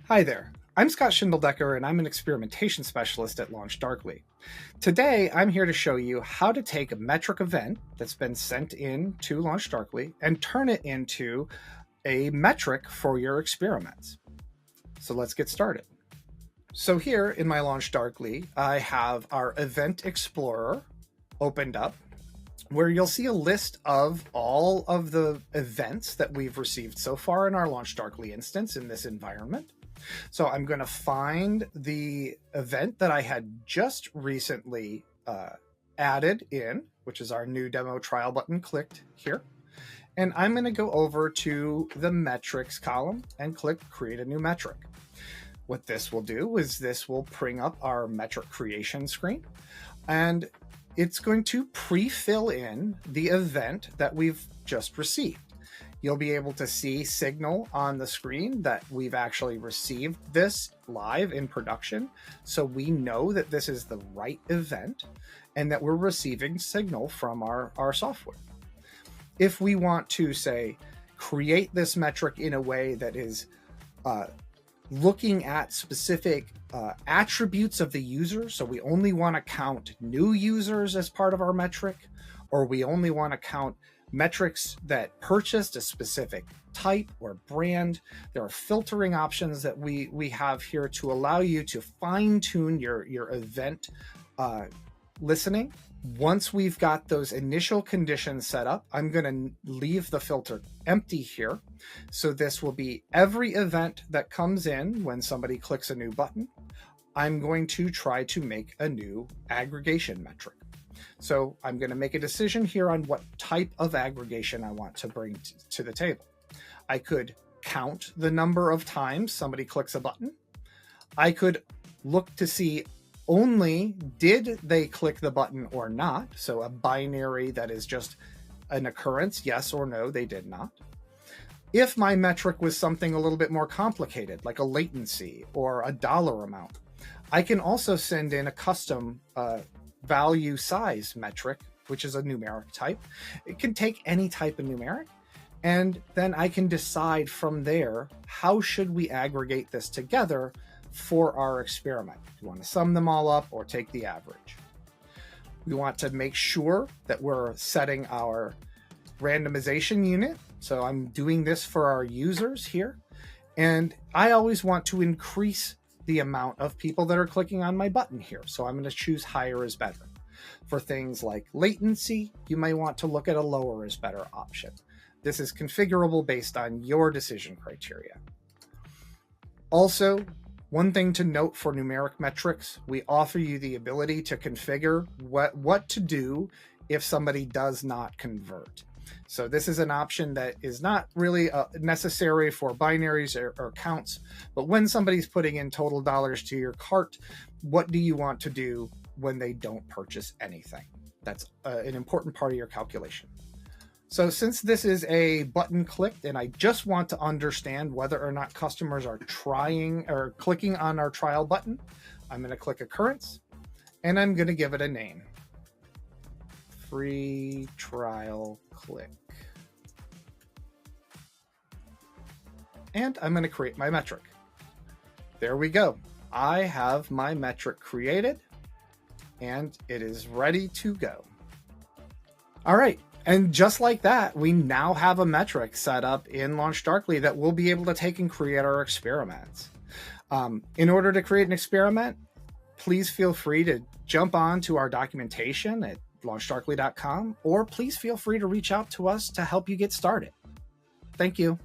Hi there, I'm Scott Schindledecker and I'm an experimentation specialist at LaunchDarkly. Today, I'm here to show you how to take a metric event that's been sent in to LaunchDarkly and turn it into a metric for your experiments. So let's get started. So here in my LaunchDarkly, I have our Event Explorer opened up, where you'll see a list of all of the events that we've received so far in our LaunchDarkly instance in this environment. So I'm going to find the event that I had just recently added in, which is our new demo trial button clicked here. And I'm going to go over to the metrics column and click create a new metric. What this will do is this will bring up our metric creation screen, and it's going to pre-fill in the event that we've just received. You'll be able to see signal on the screen that we've actually received this live in production. So we know that this is the right event and that we're receiving signal from our software. If we want to, say, create this metric in a way that is looking at specific attributes of the user, so we only want to count new users as part of our metric, or we only want to count metrics that purchased a specific type or brand, there are filtering options that we have here to allow you to fine-tune your event listening. Once we've got those initial conditions set up, I'm going to leave the filter empty here. So this will be every event that comes in when somebody clicks a new button. I'm going to try to make a new aggregation metric. So I'm going to make a decision here on what type of aggregation I want to bring to the table. I could count the number of times somebody clicks a button. I could look to see only did they click the button or not. So a binary that is just an occurrence, yes or no, they did not. If my metric was something a little bit more complicated, like a latency or a dollar amount, I can also send in a custom value size metric, which is a numeric type. It can take any type of numeric, and then I can decide from there, how should we aggregate this together for our experiment? Do you want to sum them all up or take the average? We want to make sure that we're setting our randomization unit. So I'm doing this for our users here. And I always want to increase the amount of people that are clicking on my button here. So I'm going to choose higher is better. For things like latency, you may want to look at a lower is better option. This is configurable based on your decision criteria. Also, one thing to note for numeric metrics, we offer you the ability to configure what to do if somebody does not convert. So this is an option that is not really necessary for binaries or counts, but when somebody's putting in total dollars to your cart, what do you want to do when they don't purchase anything? That's an important part of your calculation. So since this is a button clicked and I just want to understand whether or not customers are trying or clicking on our trial button, I'm going to click occurrence and I'm going to give it a name. Free trial click. And I'm going to create my metric. There we go. I have my metric created and it is ready to go. All right. And just like that, we now have a metric set up in LaunchDarkly that we'll be able to take and create our experiments. In order to create an experiment, please feel free to jump on to our documentation at launchdarkly.com, or please feel free to reach out to us to help you get started. Thank you.